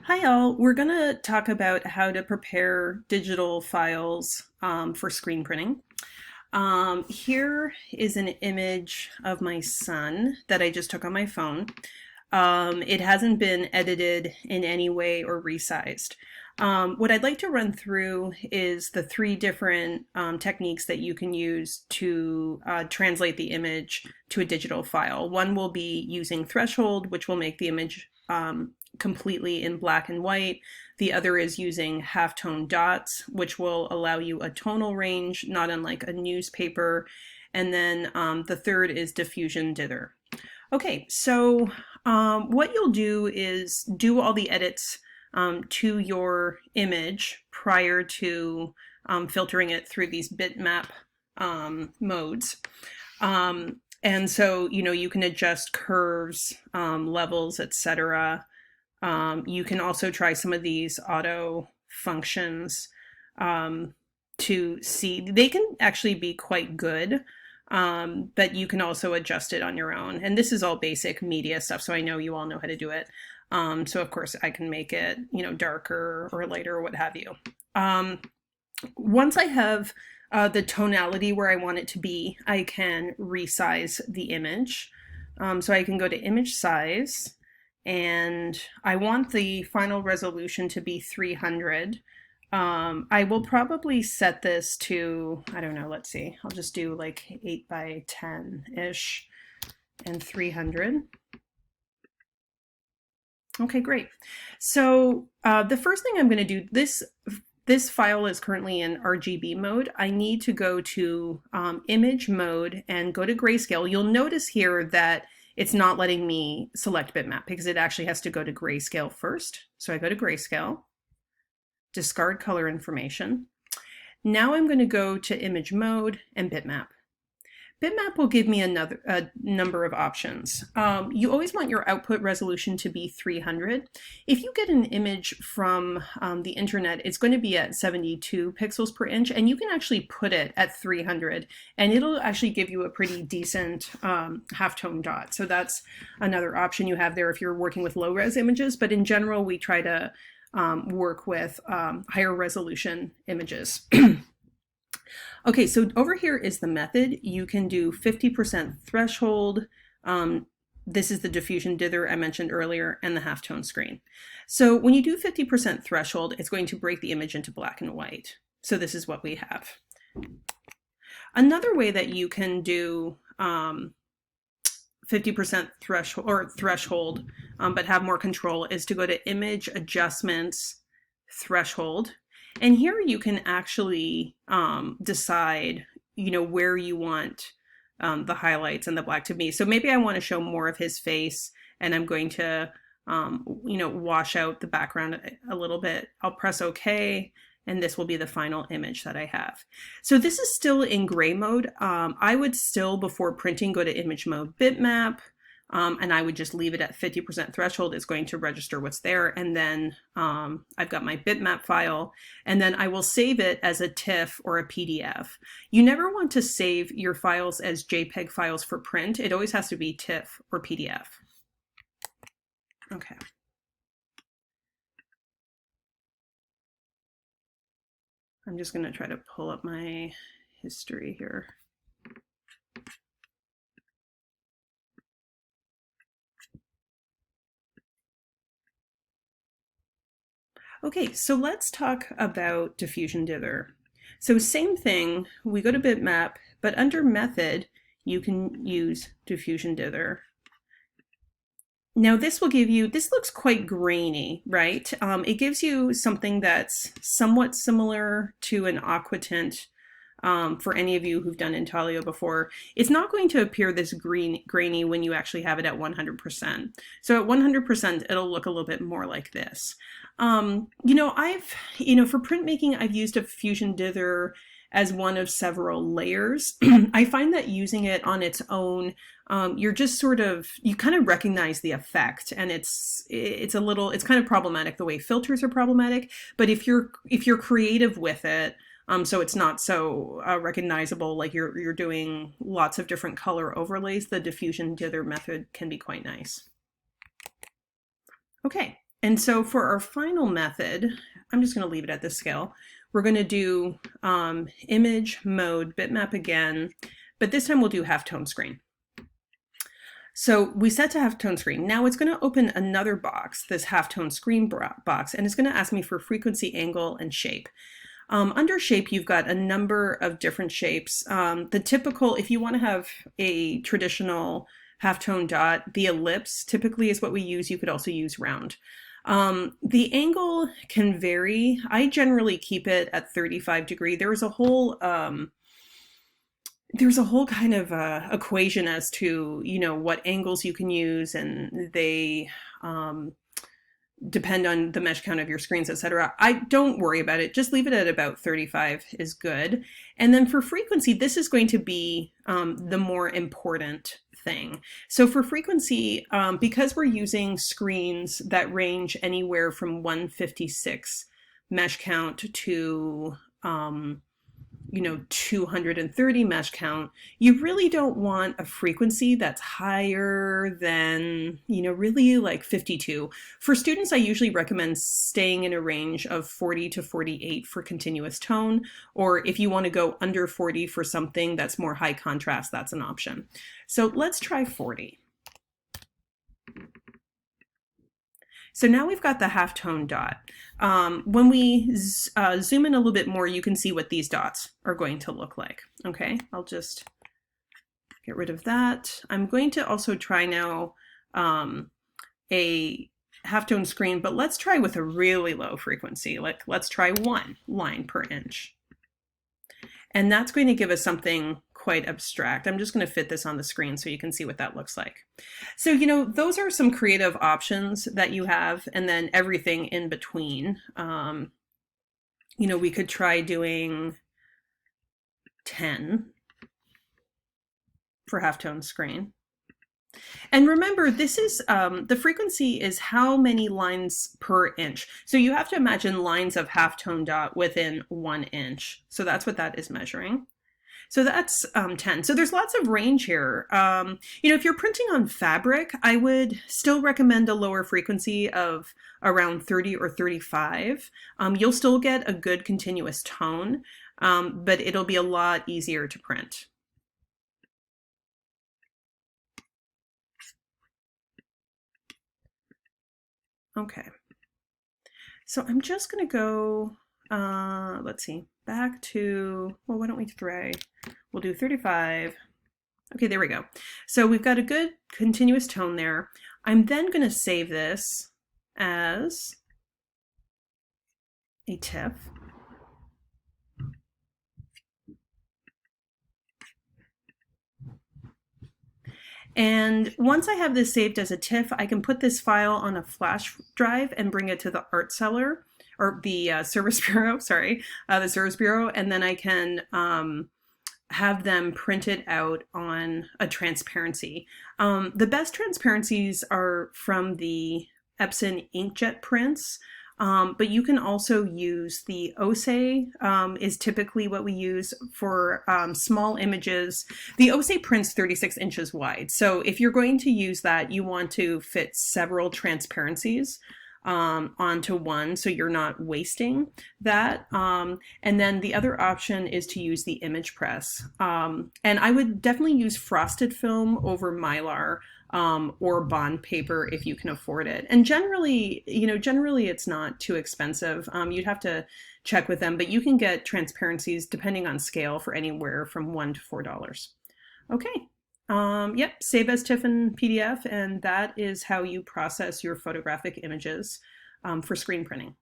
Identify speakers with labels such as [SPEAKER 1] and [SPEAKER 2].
[SPEAKER 1] Hi all, we're going to talk about how to prepare digital files for screen printing. Here is an image of my son that I just took on my phone. It hasn't been edited in any way or resized. What I'd like to run through is the three different techniques that you can use to translate the image to a digital file. One will be using threshold, which will make the image completely in black and white. The other is using halftone dots, which will allow you a tonal range, not unlike a newspaper. And then the third is diffusion dither. Okay, so what you'll do is do all the edits to your image prior to filtering it through these bitmap modes. And so, you can adjust curves, levels, etc. You can also try some of these auto functions to see. They can actually be quite good, but you can also adjust it on your own. And this is all basic media stuff, so I know you all know how to do it. So of course I can make it, darker or lighter or what have you. Once I have the tonality where I want it to be, I can resize the image. So I can go to image size, and I want the final resolution to be 300. I will probably set this to, I don't know, let's see, I'll just do like 8 by 10-ish and 300. Okay, great. So the first thing I'm going to do, this file is currently in RGB mode. I need to go to image mode and go to grayscale. You'll notice here that it's not letting me select bitmap because it actually has to go to grayscale first. So I go to grayscale, discard color information. Now I'm going to go to image mode and bitmap. Bitmap will give me a number of options. You always want your output resolution to be 300. If you get an image from the internet, it's going to be at 72 pixels per inch, and you can actually put it at 300, and it'll actually give you a pretty decent halftone dot. So that's another option you have there if you're working with low-res images, but in general, we try to work with higher resolution images. Okay, so over here is the method. You can do 50% threshold. This is the diffusion dither I mentioned earlier, and the halftone screen. So when you do 50% threshold, it's going to break the image into black and white. So this is what we have. Another way that you can do 50% threshold, but have more control, is to go to image adjustments, threshold. And here you can actually decide, where you want the highlights and the black to be. So maybe I want to show more of his face, and I'm going to, wash out the background a little bit. I'll press OK, and this will be the final image that I have. So this is still in gray mode. I would still, before printing, go to image mode bitmap. And I would just leave it at 50% threshold. It's going to register what's there. And then I've got my bitmap file, and then I will save it as a TIFF or a PDF. You never want to save your files as JPEG files for print. It always has to be TIFF or PDF. Okay. I'm just going to try to pull up my history here. Okay, so let's talk about diffusion dither. So same thing, we go to bitmap, but under method, you can use diffusion dither. Now this will give you, this looks quite grainy, right? It gives you something that's somewhat similar to an aquatint. For any of you who've done intaglio before, it's not going to appear this grainy when you actually have it at 100%. So at 100%, it'll look a little bit more like this. For printmaking, I've used diffusion dither as one of several layers. I find that using it on its own, you're just you kind of recognize the effect, and it's kind of problematic the way filters are problematic. But if you're creative with it, so it's not so recognizable, like you're doing lots of different color overlays, the diffusion dither method can be quite nice. Okay, And so for our final method, I'm just going to leave it at this scale. We're going to do image mode, bitmap again, but this time we'll do halftone screen. So we set to halftone screen. Now it's going to open another box, this halftone screen box, and it's going to ask me for frequency, angle, and shape. Under shape, you've got a number of different shapes. The typical, if you want to have a traditional halftone dot, the ellipse typically is what we use. You could also use round. The angle can vary. I generally keep it at 35 degree. There's a whole kind of equation as to, you know, what angles you can use, and they depend on the mesh count of your screens, etc. I don't worry about it. Just leave it at about 35 is good. And then for frequency, this is going to be the more important thing. So for frequency, because we're using screens that range anywhere from 156 mesh count to 230 mesh count, you really don't want a frequency that's higher than, really like 52. For students, I usually recommend staying in a range of 40 to 48 for continuous tone, or if you want to go under 40 for something that's more high contrast, that's an option. So let's try 40. So now we've got the halftone dot. When we zoom in a little bit more, you can see what these dots are going to look like. Okay, I'll just get rid of that. I'm going to also try now a halftone screen, but let's try with a really low frequency. Like let's try 1 line per inch. And that's going to give us something quite abstract. I'm just going to fit this on the screen so you can see what that looks like. So, those are some creative options that you have, and then everything in between. We could try doing 10 for halftone screen. And remember, this is the frequency is how many lines per inch. So you have to imagine lines of halftone dot within 1 inch. So that's what that is measuring. So that's 10. So there's lots of range here. If you're printing on fabric, I would still recommend a lower frequency of around 30 or 35. You'll still get a good continuous tone, but it'll be a lot easier to print. Okay, so I'm just going to go, let's see, back to, well, why don't we try, we'll do 35. Okay, there we go. So we've got a good continuous tone there. I'm then going to save this as a TIFF. And once I have this saved as a TIFF, I can put this file on a flash drive and bring it to the art seller, or the service bureau, the service bureau, and then I can have them print it out on a transparency. The best transparencies are from the Epson inkjet prints. But you can also use the OSE, is typically what we use for small images. The OSE prints 36 inches wide. So if you're going to use that, you want to fit several transparencies onto one so you're not wasting that. And then the other option is to use the image press. And I would definitely use frosted film over Mylar. Or bond paper if you can afford it. And generally it's not too expensive. You'd have to check with them, but you can get transparencies depending on scale for anywhere from $1 to $4. Okay. Yep, save as TIFF and PDF, and that is how you process your photographic images for screen printing.